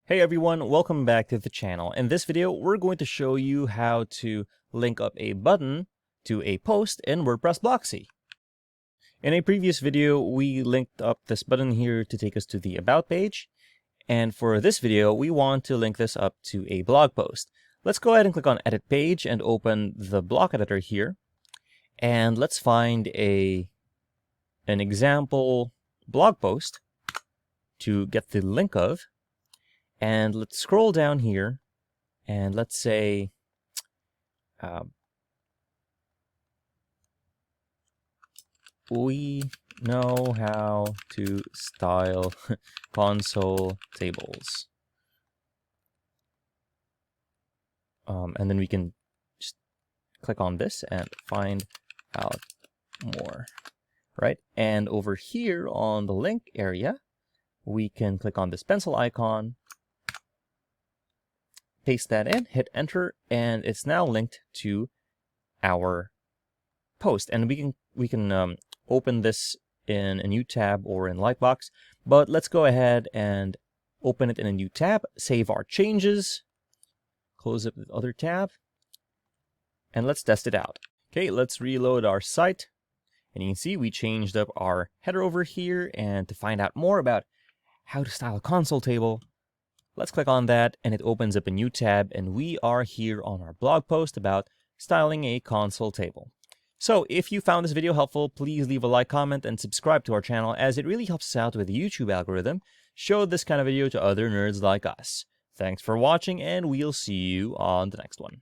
Hey everyone, welcome back to the channel. In this video, we're going to show you how to link up a button to a post in WordPress Blocksy. In a previous video, we linked up this button here to take us to the About page. And for this video, we want to link this up to a blog post. Let's go ahead and click on Edit Page and open the block editor here. And let's find an example blog post to get the link of. And let's scroll down here, and let's say, we know how to style console tables. And then we can just click on this and find out more, right? And over here on the link area, we can click on this pencil icon, paste that in, hit enter, and it's now linked to our post. And we can open this in a new tab or in Lightbox, but let's go ahead and open it in a new tab, save our changes, close up the other tab, and let's test it out. Okay, let's reload our site, and you can see we changed up our header over here. And to find out more about how to style a console table, let's click on that, and it opens up a new tab, and we are here on our blog post about styling a console table. So if you found this video helpful, please leave a like, comment, and subscribe to our channel, as it really helps us out with the YouTube algorithm. Show this kind of video to other nerds like us. Thanks for watching, and we'll see you on the next one.